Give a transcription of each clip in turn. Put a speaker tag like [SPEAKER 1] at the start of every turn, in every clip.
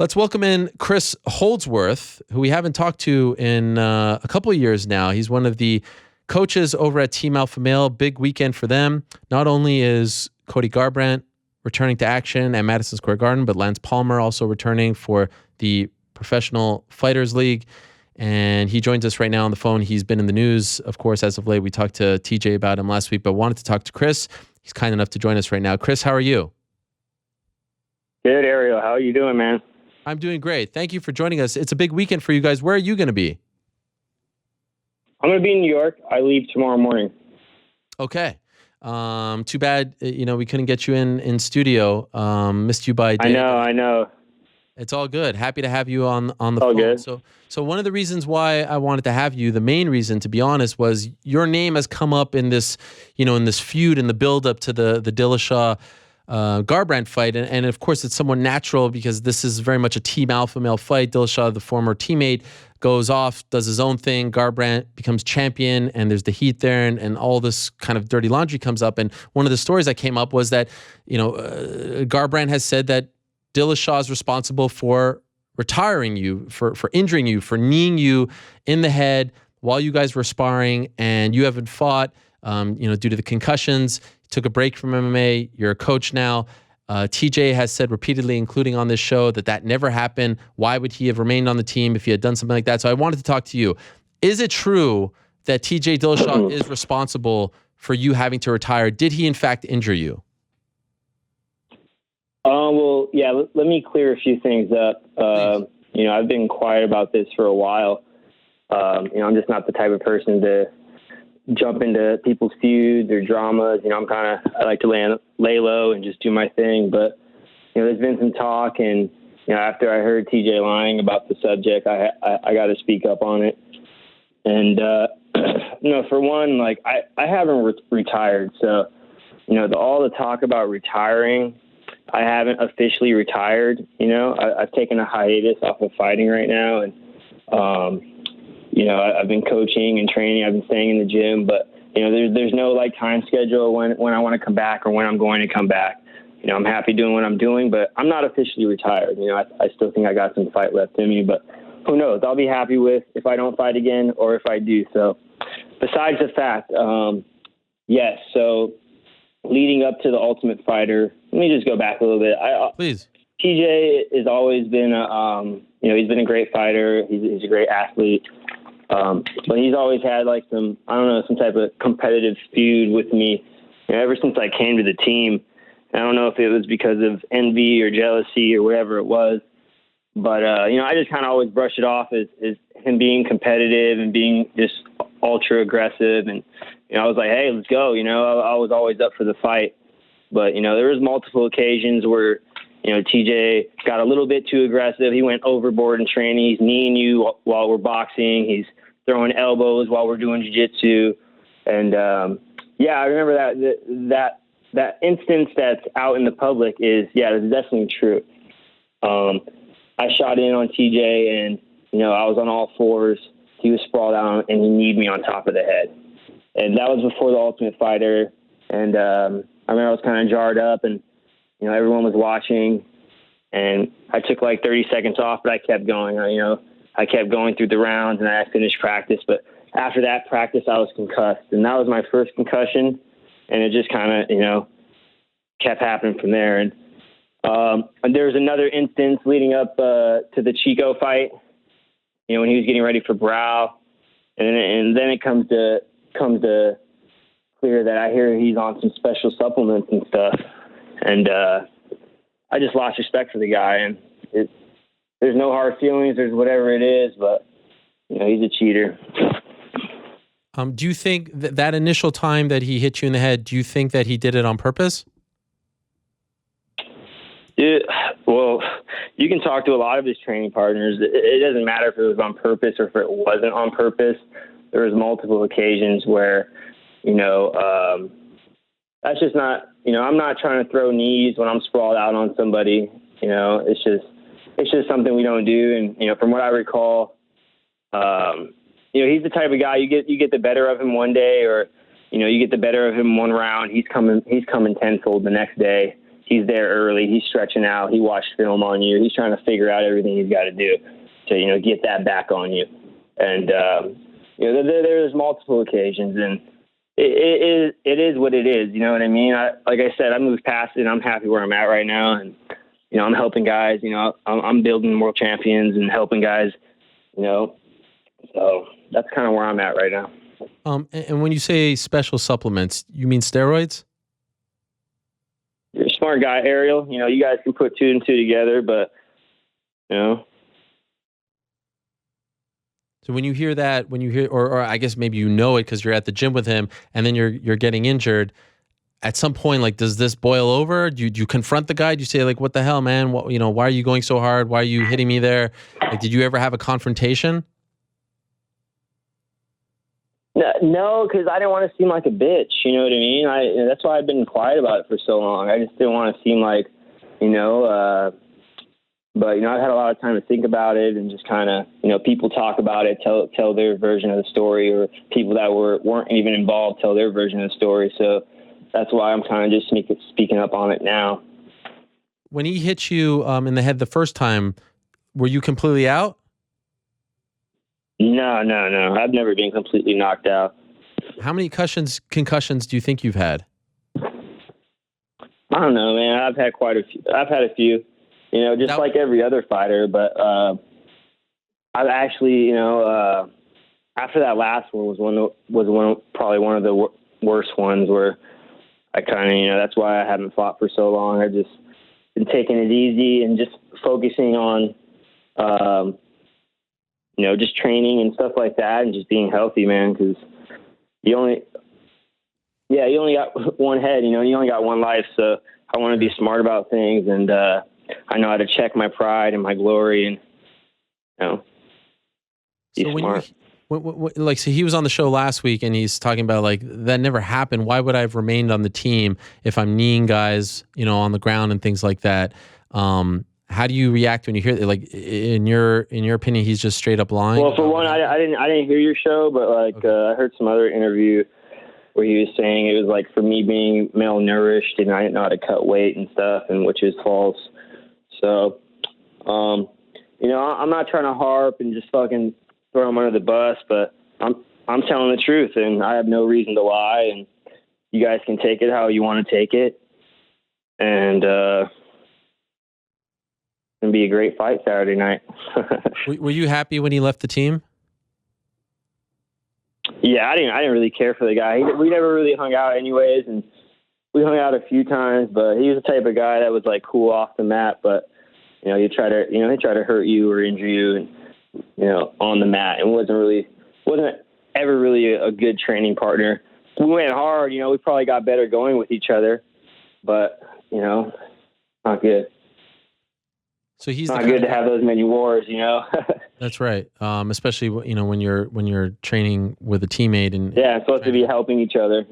[SPEAKER 1] Let's welcome in Chris Holdsworth, who we haven't talked to in a couple of years now. He's one of the coaches over at Team Alpha Male. Big weekend for them. Not only is Cody Garbrandt returning to action at Madison Square Garden, but Lance Palmer also returning for the Professional Fighters League. And he joins us right now on the phone. He's been in the news, of course, as of late. We talked to TJ about him last week, but wanted to talk to Chris. He's kind enough to join us right now. Chris, how are you?
[SPEAKER 2] Good, Ariel. How are you doing, man?
[SPEAKER 1] I'm doing great. Thank you for joining us. It's a big weekend for you guys. Where are you going to be?
[SPEAKER 2] I'm going to be in New York. I leave tomorrow morning.
[SPEAKER 1] Okay. Too bad, we couldn't get you in studio. Missed you by a day.
[SPEAKER 2] I know.
[SPEAKER 1] It's all good. Happy to have you on the
[SPEAKER 2] all
[SPEAKER 1] phone.
[SPEAKER 2] Good.
[SPEAKER 1] So one of the reasons why I wanted to have you, the main reason, to be honest, was your name has come up in this, in this feud, in the build-up to the Dillashaw Garbrandt fight, and of course it's somewhat natural because this is very much a Team Alpha Male fight. Dillashaw, the former teammate, goes off, does his own thing. Garbrandt becomes champion, and there's the heat there, and all this kind of dirty laundry comes up. And one of the stories that came up was that Garbrandt has said that Dillashaw is responsible for retiring you, for injuring you, for kneeing you in the head while you guys were sparring, and you haven't fought, due to the concussions. Took a break from MMA. You're a coach now. TJ has said repeatedly, including on this show, that never happened. Why would he have remained on the team if he had done something like that? So I wanted to talk to you. Is it true that TJ Dillashaw is responsible for you having to retire? Did he in fact injure you?
[SPEAKER 2] Well, yeah, let me clear a few things up. I've been quiet about this for a while. I'm just not the type of person to jump into people's feuds or dramas. I like to lay low and just do my thing. But, there's been some talk, and, after I heard TJ lying about the subject, I got to speak up on it. And, for one, I haven't retired. So, all the talk about retiring, I haven't officially retired. I've taken a hiatus off of fighting right now. And, I've been coaching and training. I've been staying in the gym, but, there's no time schedule when I want to come back or when I'm going to come back. I'm happy doing what I'm doing, but I'm not officially retired. I still think I got some fight left in me, but who knows? I'll be happy with if I don't fight again or if I do. So besides the fact, yes. So leading up to the Ultimate Fighter, let me just go back a little bit.
[SPEAKER 1] Please.
[SPEAKER 2] TJ has always been, he's been a great fighter. He's a great athlete. But he's always had some type of competitive feud with me, ever since I came to the team. I don't know if it was because of envy or jealousy or whatever it was, but, I just kind of always brush it off as him being competitive and being just ultra aggressive. And, I was like, hey, let's go. I was always up for the fight, but, there was multiple occasions where, TJ got a little bit too aggressive. He went overboard in training. He's kneeing you while we're boxing. He's throwing elbows while we're doing jiu-jitsu. And, I remember that instance that's out in the public that's definitely true. I shot in on TJ and, I was on all fours. He was sprawled out and he kneed me on top of the head. And that was before the Ultimate Fighter. And, I remember I was kind of jarred up and, everyone was watching, and I took 30 seconds off, but I kept going. I kept going through the rounds, and I finished practice. But after that practice, I was concussed, and that was my first concussion, and it just kind of, kept happening from there. And there was another instance leading up to the Chico fight, when he was getting ready for Brow, and then it comes to clear that I hear he's on some special supplements and stuff. And I just lost respect for the guy, and there's no hard feelings. There's whatever it is, but he's a cheater.
[SPEAKER 1] Do you think that initial time that he hit you in the head, do you think that he did it on purpose?
[SPEAKER 2] Well, you can talk to a lot of his training partners. It doesn't matter if it was on purpose or if it wasn't on purpose. There was multiple occasions where, that's just not, I'm not trying to throw knees when I'm sprawled out on somebody. It's just something we don't do. And, from what I recall, he's the type of guy you get the better of him one day, or, you get the better of him one round. He's coming tenfold the next day. he's there early. He's stretching out. He watched film on you. He's trying to figure out everything he's got to do to, get that back on you. And, there's multiple occasions, and it is what it is. You know what I mean? Like I said, I moved past it, and I'm happy where I'm at right now. And, I'm helping guys. I'm building world champions and helping guys, so that's kind of where I'm at right now.
[SPEAKER 1] And when you say special supplements, you mean steroids?
[SPEAKER 2] You're a smart guy, Ariel. You guys can put 2 and 2 together, but,
[SPEAKER 1] So when you hear that, or I guess maybe you know it because you're at the gym with him, and then you're getting injured. At some point, like, does this boil over? Do you confront the guy? Do you say, like, what the hell, man? Why are you going so hard? Why are you hitting me there? Like, did you ever have a confrontation?
[SPEAKER 2] No, because I didn't want to seem like a bitch. You know what I mean? That's why I've been quiet about it for so long. I just didn't want to seem like, but, I've had a lot of time to think about it, and just kind of, people talk about it, tell their version of the story, or people that weren't even involved tell their version of the story. So that's why I'm kind of just speaking up on it now.
[SPEAKER 1] When he hit you in the head the first time, were you completely out?
[SPEAKER 2] No. I've never been completely knocked out.
[SPEAKER 1] How many concussions do you think you've had?
[SPEAKER 2] I don't know, man. I've had quite a few. I've had a few, just like every other fighter. But I've actually, after that last one was probably one of the worst ones, where I kind of, that's why I haven't fought for so long. I've just been taking it easy and just focusing on, just training and stuff like that, and just being healthy, man. Because you only got one head, you only got one life. So I want to be smart about things, and I know how to check my pride and my glory, and be smart.
[SPEAKER 1] So he was on the show last week, and he's talking about, like, that never happened. Why would I have remained on the team if I'm kneeing guys, on the ground and things like that? How do you react when you hear that? Like, in your opinion, he's just straight up lying?
[SPEAKER 2] Well, for one, I didn't hear your show, but I heard some other interview where he was saying it was like, for me being malnourished and I didn't know how to cut weight and stuff, and which is false. So, I'm not trying to harp and just fucking throw him under the bus, but I'm telling the truth, and I have no reason to lie, and you guys can take it how you want to take it, and it'll be a great fight Saturday night.
[SPEAKER 1] Were you happy when he left the team?
[SPEAKER 2] Yeah, I didn't really care for the guy. We never really hung out anyways, and we hung out a few times, but he was the type of guy that was, like, cool off the mat, but he'd try to hurt you or injure you, and on the mat, and wasn't ever really a good training partner. We went hard, we probably got better going with each other, but not good.
[SPEAKER 1] So he's
[SPEAKER 2] not good to have those many wars,
[SPEAKER 1] That's right. Especially when you're training with a teammate, and
[SPEAKER 2] it's supposed to be helping each other,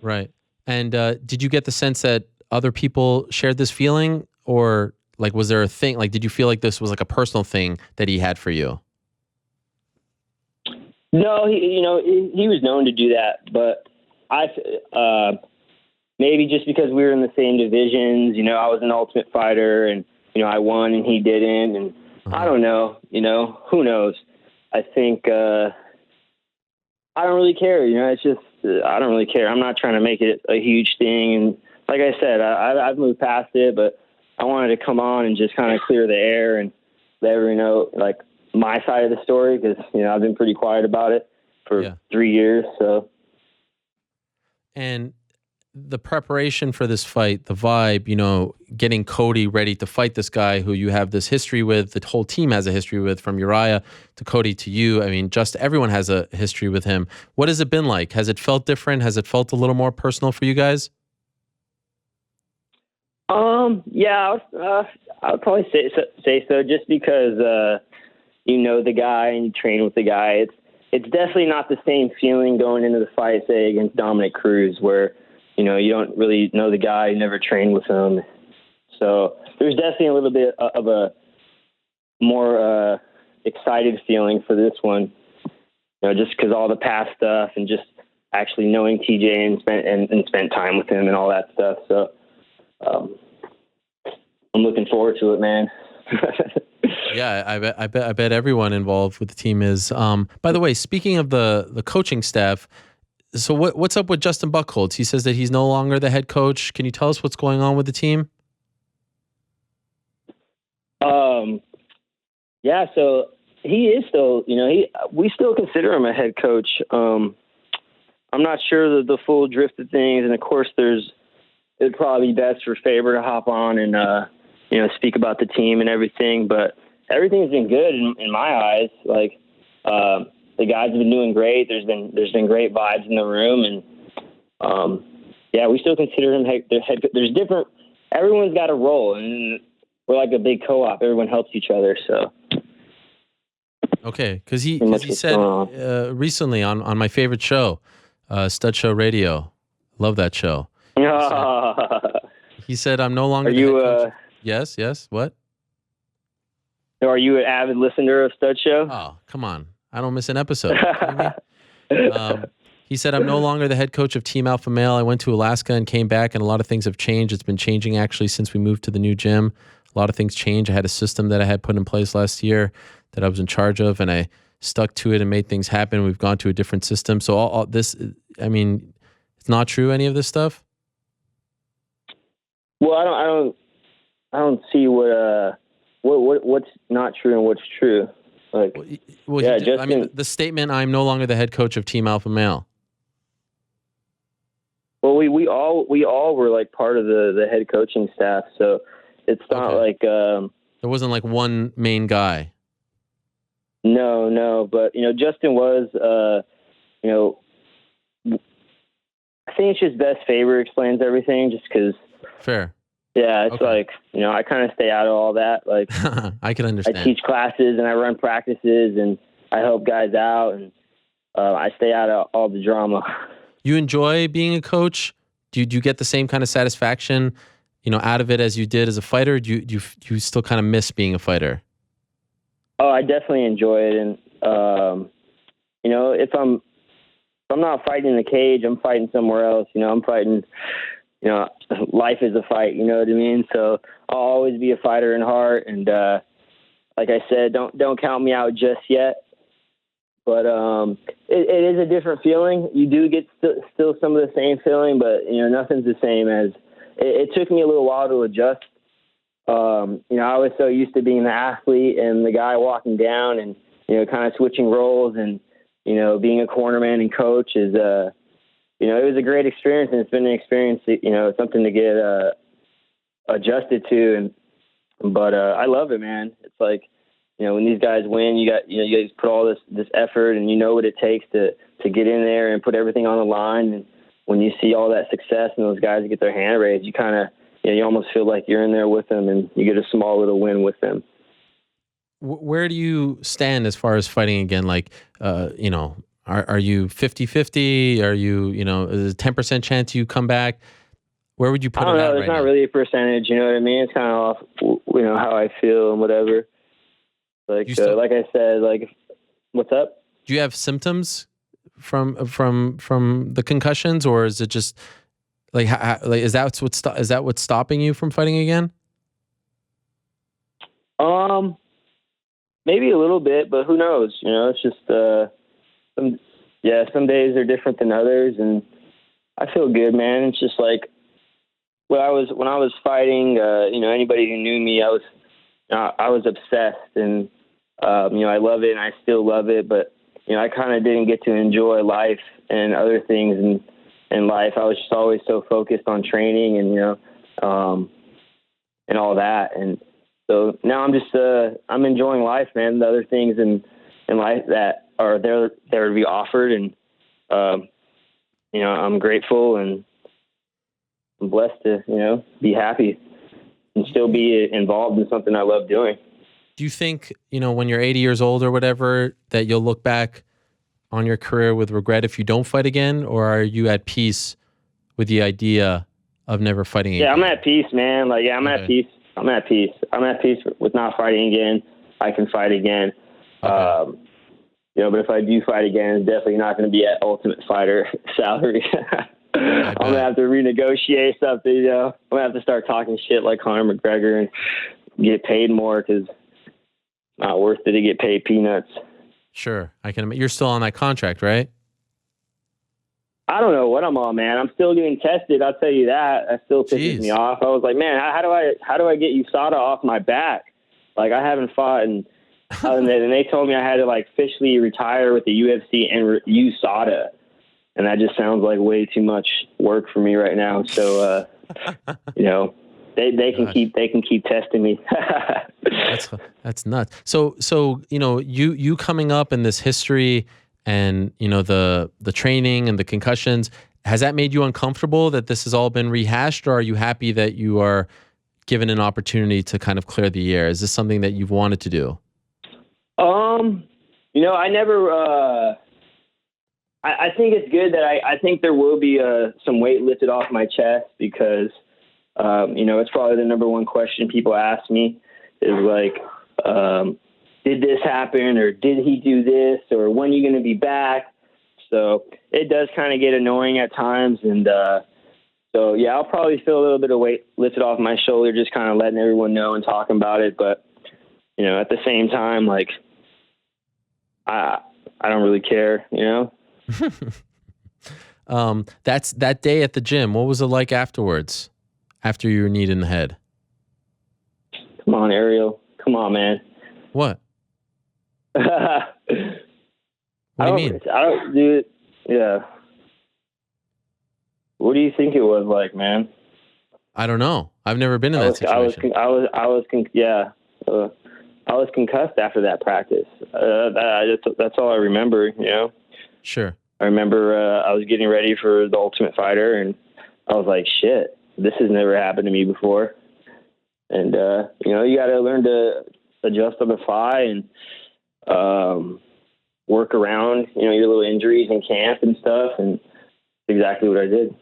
[SPEAKER 1] Right. And did you get the sense that other people shared this feeling, or, like, was there a thing? Like, did you feel like this was like a personal thing that he had for you?
[SPEAKER 2] No, he was known to do that, but maybe just because we were in the same divisions, I was an Ultimate Fighter, and I won and he didn't, and I don't know, who knows? I think I don't really care, it's just I don't really care. I'm not trying to make it a huge thing, and like I said, I've moved past it, but I wanted to come on and just kind of clear the air and let everyone know, like, my side of the story, because I've been pretty quiet about it for 3 years. So,
[SPEAKER 1] and the preparation for this fight, the vibe, getting Cody ready to fight this guy who you have this history with, the whole team has a history with, from Uriah to Cody to you. I mean, just everyone has a history with him. What has it been like? Has it felt different? Has it felt a little more personal for you guys?
[SPEAKER 2] Yeah, I would probably say so, just because the guy and you train with the guy. It's definitely not the same feeling going into the fight, say, against Dominic Cruz, where you don't really know the guy, you never trained with him. So there's definitely a little bit of a more excited feeling for this one, just because all the past stuff and just actually knowing TJ and spent time with him and all that stuff. So looking forward to it, man.
[SPEAKER 1] Yeah, I bet everyone involved with the team is. By the way, speaking of the coaching staff, so what's up with Justin Buckholtz? He says that he's no longer the head coach. Can you tell us what's going on with the team?
[SPEAKER 2] Yeah, so he is still, we still consider him a head coach. I'm not sure the full drift of things, and of course, it'd probably be best for Faber to hop on and speak about the team and everything. But everything's been good in my eyes. Like the guys have been doing great. There's been great vibes in the room, and yeah, we still consider him head coach. There's different. Everyone's got a role, and we're like a big co-op. Everyone helps each other. So.
[SPEAKER 1] Okay, because he said recently on my favorite show, Stud Show Radio, love that show. He said, "I'm no longer."
[SPEAKER 2] Are you?
[SPEAKER 1] Yes. What?
[SPEAKER 2] Are you an avid listener of Stud Show?
[SPEAKER 1] Oh, come on! I don't miss an episode. He said, "I'm no longer the head coach of Team Alpha Male. I went to Alaska and came back, and a lot of things have changed. It's been changing actually since we moved to the new gym. A lot of things changed. I had a system that I had put in place last year that I was in charge of, and I stuck to it and made things happen. We've gone to a different system. So all this, I mean, it's not true. Any of this stuff."
[SPEAKER 2] Well, I don't see what's not true and what's true. Like,
[SPEAKER 1] well,
[SPEAKER 2] yeah,
[SPEAKER 1] I mean, the statement, "I'm no longer the head coach of Team Alpha Male."
[SPEAKER 2] Well, we all were like part of the head coaching staff, so it's not like
[SPEAKER 1] there wasn't like one main guy.
[SPEAKER 2] No, but Justin was, I think it's just best Faber explains everything, just because.
[SPEAKER 1] Fair.
[SPEAKER 2] Yeah, it's like I kind of stay out of all that. Like
[SPEAKER 1] I can understand.
[SPEAKER 2] I teach classes and I run practices and I help guys out, and I stay out of all the drama.
[SPEAKER 1] You enjoy being a coach? Do you get the same kind of satisfaction, out of it as you did as a fighter? Do you still kind of miss being a fighter?
[SPEAKER 2] Oh, I definitely enjoy it, and if I'm not fighting in the cage, I'm fighting somewhere else. I'm fighting. Life is a fight. You know what I mean? So I'll always be a fighter in heart, and like I said, don't count me out just yet. But it is a different feeling. You do get still some of the same feeling, but nothing's the same as. It took me a little while to adjust. I was so used to being the athlete and the guy walking down, and kind of switching roles, and being a cornerman and coach is it was a great experience, and it's been an experience, something to get adjusted to, but I love it, man. It's like when these guys win, you guys put all this effort, and what it takes to get in there and put everything on the line, and when you see all that success and those guys get their hand raised, you kind of you almost feel like you're in there with them, and you get a small little win with them.
[SPEAKER 1] Where do you stand as far as fighting again? Like, are you 50-50? Are you, is it a 10% chance you come back? Where would you put it at right now? I don't know.
[SPEAKER 2] There's not really a percentage, you know what I mean? It's kind of off, how I feel and whatever. Like, like I said, like, what's up?
[SPEAKER 1] Do you have symptoms from the concussions, or is it just like is that what's stopping you from fighting again?
[SPEAKER 2] Maybe a little bit, but who knows? It's just some days are different than others, and I feel good, man. It's just like when I was fighting. Anybody who knew me, I was obsessed, and I love it, and I still love it, but I kind of didn't get to enjoy life and other things in life. I was just always so focused on training and and all that, and so now I'm just I'm enjoying life, man. The other things in life that are there to be offered, and I'm grateful and I'm blessed to be happy and still be involved in something I love doing.
[SPEAKER 1] Do you think, when you're 80 years old or whatever, that you'll look back on your career with regret if you don't fight again, or are you at peace with the idea of never fighting again?
[SPEAKER 2] Yeah, I'm at peace, man. Like, yeah, I'm at peace. I'm at peace. I'm at peace with not fighting again. I can fight again.
[SPEAKER 1] Okay.
[SPEAKER 2] But if I do fight again, it's definitely not going to be at Ultimate Fighter salary. I'm going to have to renegotiate something, you know. I'm going to have to start talking shit like Conor McGregor and get paid more because it's not worth it to get paid peanuts.
[SPEAKER 1] Sure. You're still on that contract, right?
[SPEAKER 2] I don't know what I'm on, man. I'm still getting tested. I'll tell you that. That still pisses me off. I was like, man, how do I get USADA off my back? Like, I haven't fought, and they told me I had to like officially retire with the UFC and USADA, and that just sounds like way too much work for me right now. So, you know, they can keep testing me.
[SPEAKER 1] That's nuts. So you know, you coming up in this history. And, you know, the training and the concussions, has that made you uncomfortable that this has all been rehashed, or are you happy that you are given an opportunity to kind of clear the air? Is this something that you've wanted to do?
[SPEAKER 2] You know, I never, I think it's good that I think there will be some weight lifted off my chest because, you know, it's probably the number one question people ask me is like, did this happen, or did he do this, or when are you going to be back? So it does kind of get annoying at times. And so, yeah, I'll probably feel a little bit of weight lifted off my shoulder, just kind of letting everyone know and talking about it. But, you know, at the same time, like, I don't really care, you know?
[SPEAKER 1] That's that day at the gym. What was it like afterwards, after you were kneed in the head?
[SPEAKER 2] Come on, Ariel. Come on, man.
[SPEAKER 1] What? What do you mean?
[SPEAKER 2] I don't do it. Yeah. What do you think it was like, man?
[SPEAKER 1] I don't know. I've never been in that situation.
[SPEAKER 2] I was concussed after that practice. That's all I remember, you know?
[SPEAKER 1] Sure.
[SPEAKER 2] I remember I was getting ready for the Ultimate Fighter, and I was like, shit, this has never happened to me before. And, you know, you got to learn to adjust on the fly and work around, you know, your little injuries in camp and stuff, and exactly what I did.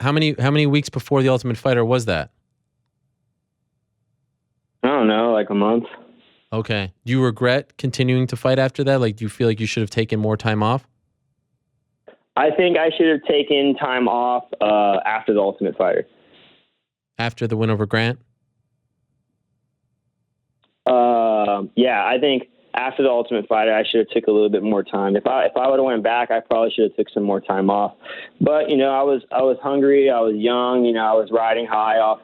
[SPEAKER 1] How many weeks before the Ultimate Fighter was that?
[SPEAKER 2] I don't know, like a month.
[SPEAKER 1] Okay. Do you regret continuing to fight after that? Like, do you feel like you should have taken more time off?
[SPEAKER 2] I think I should have taken time off after the Ultimate Fighter.
[SPEAKER 1] After the win over Grant?
[SPEAKER 2] Yeah, I think after the Ultimate Fighter, I should have took a little bit more time. If I would have went back, I probably should have took some more time off. But, you know, I was hungry. I was young. You know, I was riding high off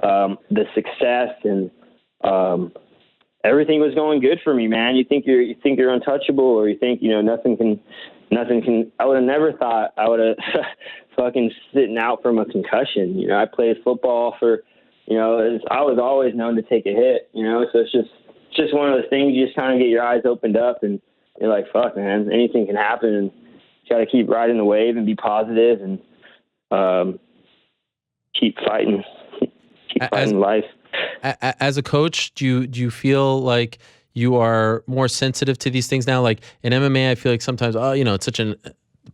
[SPEAKER 2] the success, and everything was going good for me, man. You think you're untouchable, or you think, you know, nothing can. I would have never thought I would have fucking sitting out from a concussion. You know, I played football for, you know, I was always known to take a hit, you know, so it's just one of those things. You just kind of get your eyes opened up, and you're like, fuck, man, anything can happen, and you got to keep riding the wave and be positive and keep fighting, life.
[SPEAKER 1] As a coach, do you feel like you are more sensitive to these things now? Like in MMA, I feel like sometimes, you know, it's such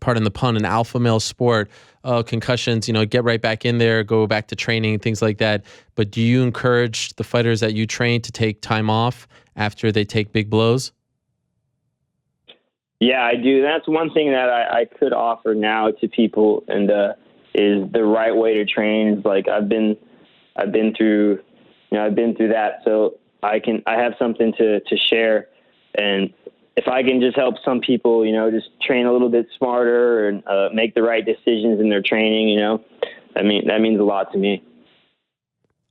[SPEAKER 1] pardon the pun, an alpha male sport. Concussions, you know, get right back in there, go back to training, things like that. But do you encourage the fighters that you train to take time off after they take big blows?
[SPEAKER 2] Yeah, I do. That's one thing that I could offer now to people, and is the right way to train. Is like I've been through that, so I have something to share. And if I can just help some people, you know, just train a little bit smarter and make the right decisions in their training, you know, that means a lot to me.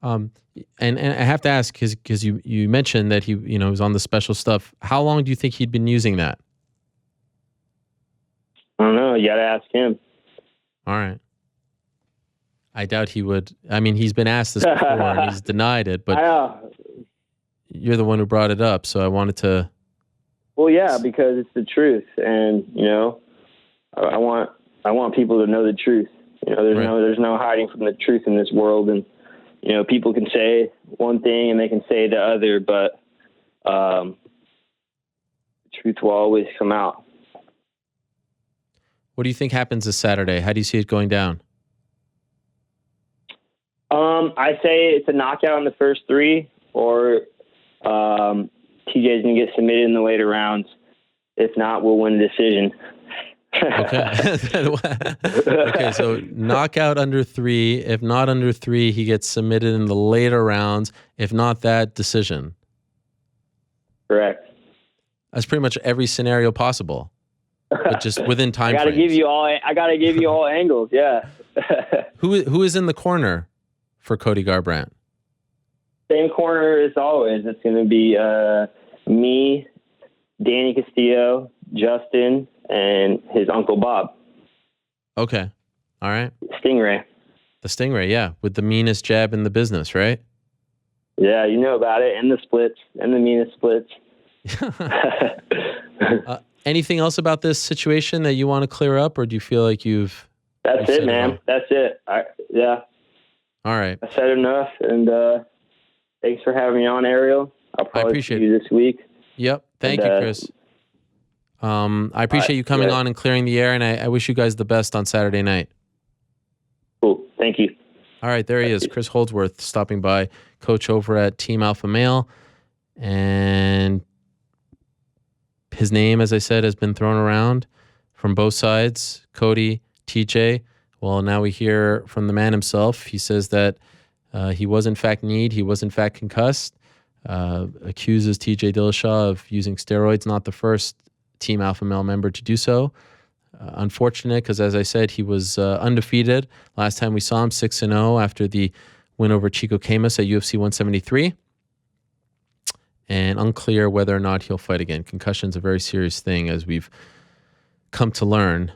[SPEAKER 1] And I have to ask, because you mentioned that he, you know, was on the special stuff. How long do you think he'd been using that?
[SPEAKER 2] I don't know. You got to ask him.
[SPEAKER 1] All right. I doubt he would. I mean, he's been asked this before and he's denied it, but you're the one who brought it up, so I wanted to.
[SPEAKER 2] Well, yeah, because it's the truth, and you know, I want people to know the truth. You know, there's no hiding from the truth in this world, and you know, people can say one thing and they can say the other, but the truth will always come out.
[SPEAKER 1] What do you think happens this Saturday? How do you see it going down?
[SPEAKER 2] I say it's a knockout in the first three, or TJ's going to get submitted in the later rounds. If not, we'll win a decision.
[SPEAKER 1] Okay. Okay, so knockout under 3. If not under 3, he gets submitted in the later rounds. If not that, decision.
[SPEAKER 2] Correct.
[SPEAKER 1] That's pretty much every scenario possible, but just within time
[SPEAKER 2] I gotta
[SPEAKER 1] frames.
[SPEAKER 2] give you all angles. Yeah.
[SPEAKER 1] Who is in the corner for Cody Garbrandt?
[SPEAKER 2] Same corner as always. It's going to be me, Danny Castillo, Justin, and his uncle Bob.
[SPEAKER 1] Okay. All right.
[SPEAKER 2] Stingray.
[SPEAKER 1] The Stingray, yeah, with the meanest jab in the business, right?
[SPEAKER 2] Yeah, you know about it. And the splits. And the meanest splits.
[SPEAKER 1] Anything else about this situation that you want to clear up, or do you feel like you've...
[SPEAKER 2] That's it, man. That's it. Yeah.
[SPEAKER 1] All right.
[SPEAKER 2] I said enough, and thanks for having me on, Ariel. I'll probably see you this week.
[SPEAKER 1] Yep. Thank you, Chris. I appreciate you coming on and clearing the air, and I wish you guys the best on Saturday night.
[SPEAKER 2] Cool. Thank you.
[SPEAKER 1] All right, there he is, Chris Holdsworth, stopping by, coach over at Team Alpha Male. And his name, as I said, has been thrown around from both sides, Cody, TJ. Well, now we hear from the man himself. He says that he was in fact kneed, he was in fact concussed, accuses TJ Dillashaw of using steroids, not the first Team Alpha Male member to do so. Unfortunate, because as I said, he was undefeated. Last time we saw him, 6-0 after the win over Chico Camus at UFC 173. And unclear whether or not he'll fight again. Concussion's a very serious thing, as we've come to learn.